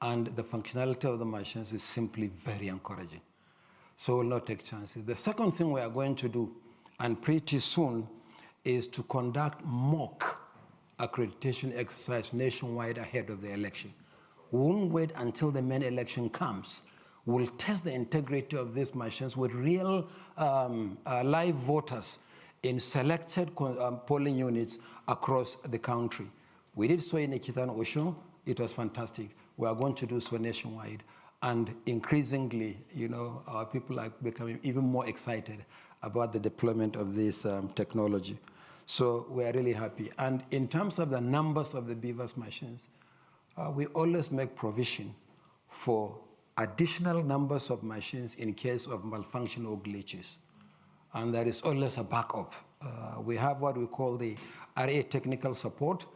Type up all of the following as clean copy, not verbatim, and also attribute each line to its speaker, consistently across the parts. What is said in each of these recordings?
Speaker 1: and the functionality of the machines is simply very encouraging. So we'll not take chances. The second thing we are going to do, and pretty soon, is to conduct mock accreditation exercise nationwide ahead of the election. We won't wait until the main election comes. We'll test the integrity of these machines with real live voters in selected polling units across the country. We did so in Ekita Osun. It was fantastic. We are going to do so nationwide. And increasingly, our people are becoming even more excited about the deployment of this technology. So we are really happy. And in terms of the numbers of the BVAS machines, we always make provision for additional numbers of machines in case of malfunction or glitches. And there is always a backup. We have what we call the RA technical support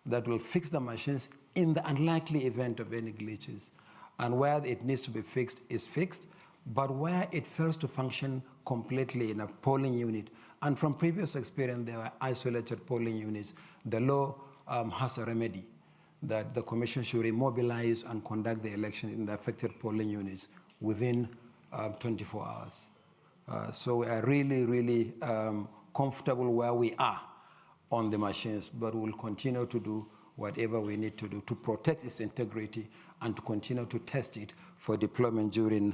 Speaker 1: that will fix the machines in the unlikely event of any glitches. And where it needs to be fixed is fixed, but where it fails to function completely in a polling unit, and from previous experience, there are isolated polling units, the law has a remedy that the commission should immobilize and conduct the election in the affected polling units within 24 hours. So we are really, really comfortable where we are on the machines, but we'll continue to do whatever we need to do to protect its integrity and to continue to test it for deployment during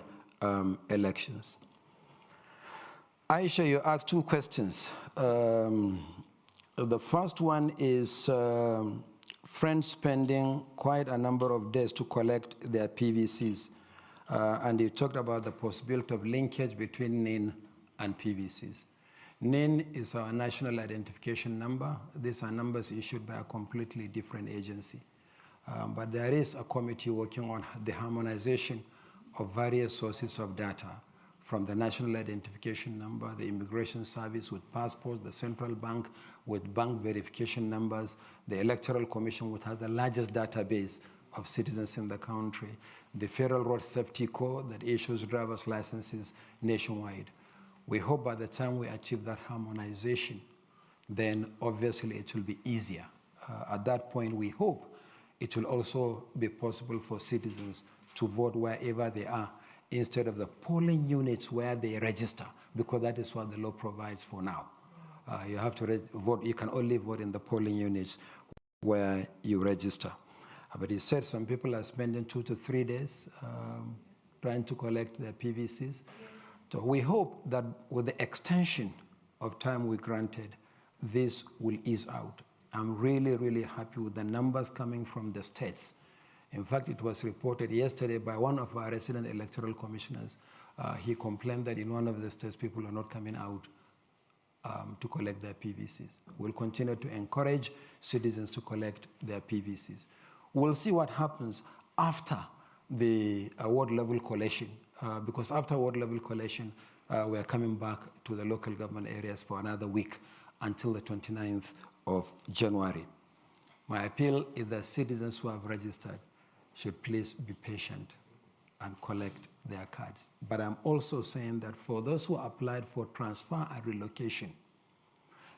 Speaker 1: elections. Aisha, you asked two questions. The first one is friends spending quite a number of days to collect their PVCs. And you talked about the possibility of linkage between NIN and PVCs. NIN is our national identification number. These are numbers issued by a completely different agency. But there is a committee working on the harmonization of various sources of data, from the national identification number, the immigration service with passports, the central bank with bank verification numbers, the electoral commission, which has the largest database of citizens in the country, the Federal Road Safety Corps that issues driver's licenses nationwide. We hope by the time we achieve that harmonization, then obviously it will be easier. At that point, we hope it will also be possible for citizens to vote wherever they are, instead of the polling units where they register, because that is what the law provides for now. You have to vote, you can only vote in the polling units where you register. But he said some people are spending 2 to 3 days trying to collect their PVCs. So we hope that with the extension of time we granted, this will ease out. I'm really, really happy with the numbers coming from the states. In fact, it was reported yesterday by one of our resident electoral commissioners. He complained that in one of the states, people are not coming out to collect their PVCs. We'll continue to encourage citizens to collect their PVCs. We'll see what happens after the ward level collation, because after ward level collation, we're coming back to the local government areas for another week until the 29th of January. My appeal is that citizens who have registered should please be patient and collect their cards. But I'm also saying that for those who applied for transfer and relocation,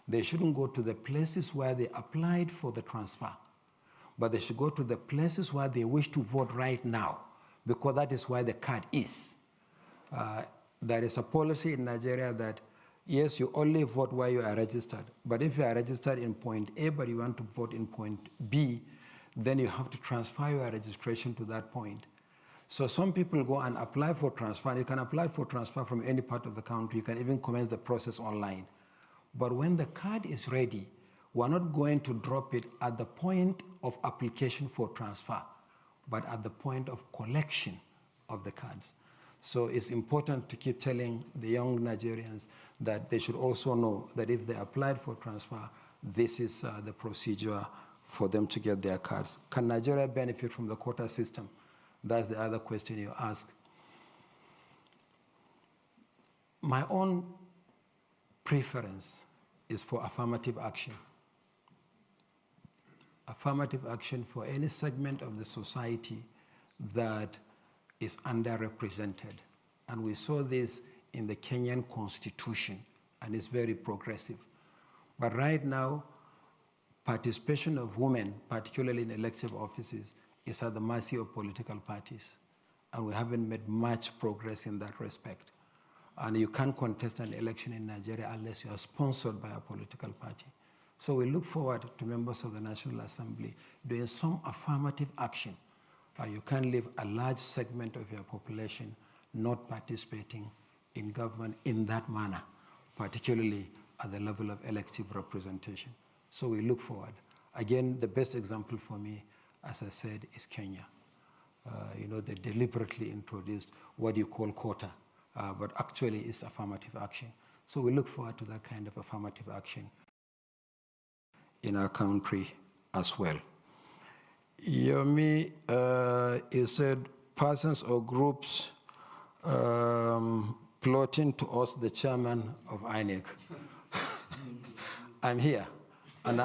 Speaker 1: they shouldn't go to the places where they applied for the transfer, but they should go to the places where they wish to vote right now, because that is where the card is. There is a policy in Nigeria that, yes, you only vote where you are registered, but if you are registered in point A, but you want to vote in point B, then you have to transfer your registration to that point. So some people go and apply for transfer. You can apply for transfer from any part of the country. You can even commence the process online. But when the card is ready, we're not going to drop it at the point of application for transfer, but at the point of collection of the cards. So it's important to keep telling the young Nigerians that they should also know that if they applied for transfer, this is the procedure for them to get their cards. Can Nigeria benefit from the quota system? That's the other question you ask. My own preference is for affirmative action. Affirmative action for any segment of the society that is underrepresented. And we saw this in the Kenyan Constitution, and it's very progressive. But right now, participation of women, particularly in elective offices, is at the mercy of political parties. And we haven't made much progress in that respect. And you can't contest an election in Nigeria unless you are sponsored by a political party. So we look forward to members of the National Assembly doing some affirmative action. You can't leave a large segment of your population not participating in government in that manner, particularly at the level of elective representation. So we look forward. Again, the best example for me, as I said, is Kenya. They deliberately introduced what you call quota, but actually it's affirmative action. So we look forward to that kind of affirmative action in our country as well. Yomi, he said, persons or groups plotting to oust the chairman of INEC. I'm here, and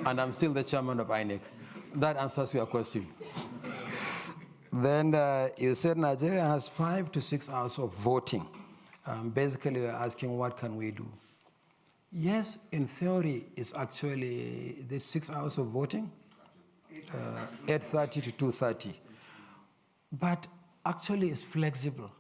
Speaker 1: I'm still the chairman of INEC. That answers your question. Then you said Nigeria has 5 to 6 hours of voting. Basically, we're asking, what can we do? Yes, in theory, it's actually the 6 hours of voting, 8:30 to 2:30. But actually, it's flexible.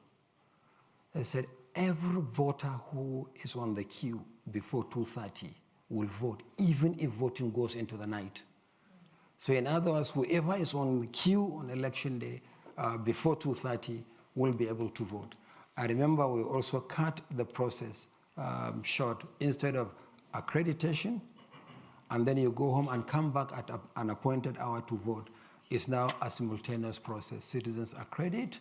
Speaker 1: I said, every voter who is on the queue before 2:30 will vote, even if voting goes into the night. So in other words, whoever is on the queue on election day before 2:30 will be able to vote. I remember we also cut the process short. Instead of accreditation, and then you go home and come back at an appointed hour to vote, it's now a simultaneous process. Citizens accredit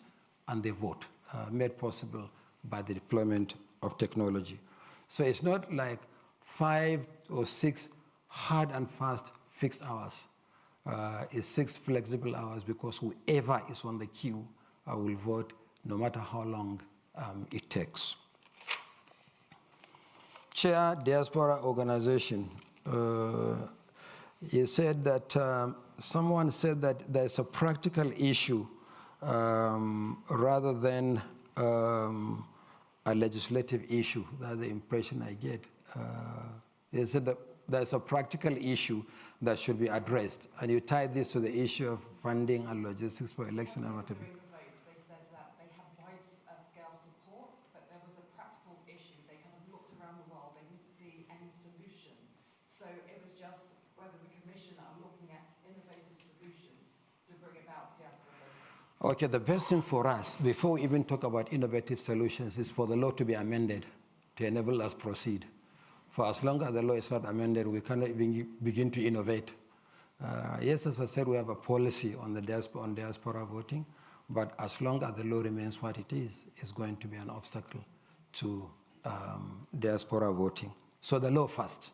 Speaker 1: and they vote, made possible by the deployment of technology. So it's not like 5 or 6 hard and fast fixed hours. It's 6 flexible hours, because whoever is on the queue will vote no matter how long it takes. Chair, Diaspora Organization, he said that someone said that there's a practical issue rather than a legislative issue. That's the impression I get. He said that there's a practical issue that should be addressed, and you tie this to the issue of funding and logistics for election and whatever.
Speaker 2: They said that they have wide-scale support, but there was a practical issue. They kind of looked around the world, they didn't see any solution. So it was just whether the Commission are looking at innovative solutions to bring about diaspora voting.
Speaker 1: Okay, the best thing for us, before we even talk about innovative solutions, is for the law to be amended to enable us proceed. For as long as the law is not amended, we cannot even begin to innovate. Yes, as I said, we have a policy on diaspora voting, but as long as the law remains what it is, it's going to be an obstacle to diaspora voting. So the law first.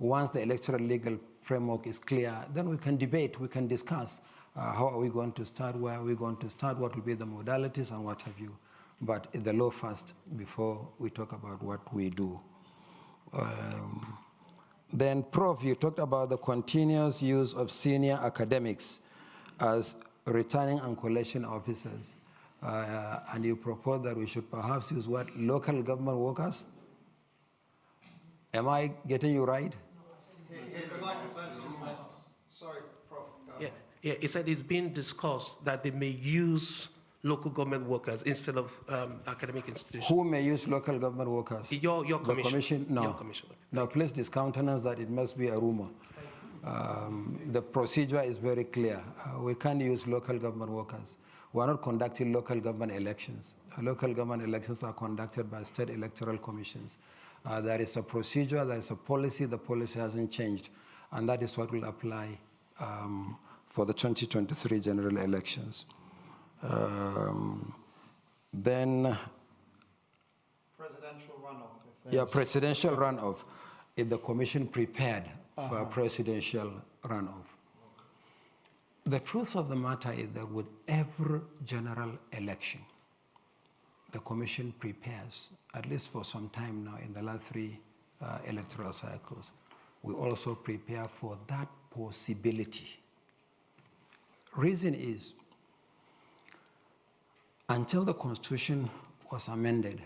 Speaker 1: Once the electoral legal framework is clear, then we can debate, we can discuss how are we going to start, where are we going to start, what will be the modalities and what have you. But the law first before we talk about what we do. Then, Prof, you talked about the continuous use of senior academics as returning and collection officers. And you proposed that we should perhaps use what? Local government workers? Am I getting you right?
Speaker 3: Sorry, Prof.
Speaker 4: Yeah, he said it's being discussed that they may use local government workers instead of academic institutions.
Speaker 1: Who may use local government workers?
Speaker 4: Your commission.
Speaker 1: The commission? No.
Speaker 4: Your commission.
Speaker 1: No, please discountenance that it must be a rumor. The procedure is very clear. We can't use local government workers. We're not conducting local government elections. Local government elections are conducted by state electoral commissions. There is a procedure, there is a policy, the policy hasn't changed, and that is what will apply for the 2023 general elections. Then
Speaker 3: presidential runoff.
Speaker 1: Yeah, presidential runoff. Is the commission prepared for a presidential runoff? The truth of the matter is that with every general election, the commission prepares, at least for some time now in the last 3 electoral cycles. We also prepare for that possibility. Reason is, until the Constitution was amended,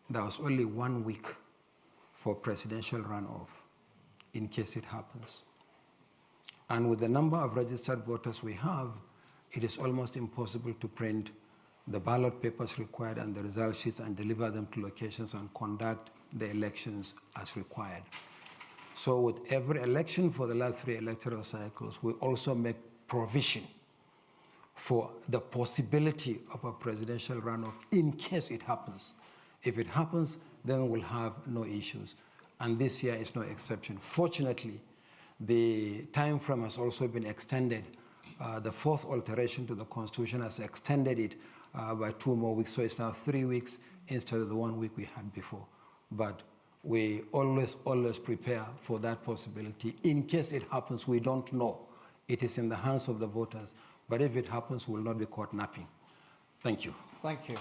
Speaker 1: there was only 1 week for presidential runoff in case it happens. And with the number of registered voters we have, it is almost impossible to print the ballot papers required and the result sheets and deliver them to locations and conduct the elections as required. So with every election for the last 3 electoral cycles, we also make provision for the possibility of a presidential runoff in case it happens. If it happens, then we'll have no issues. And this year is no exception. Fortunately, the time frame has also been extended. The 4th alteration to the Constitution has extended it by 2 more weeks, so it's now 3 weeks instead of the 1 week we had before. But we always prepare for that possibility. In case it happens, we don't know. It is in the hands of the voters. But if it happens, we will not be caught napping. Thank you.
Speaker 3: Thank you.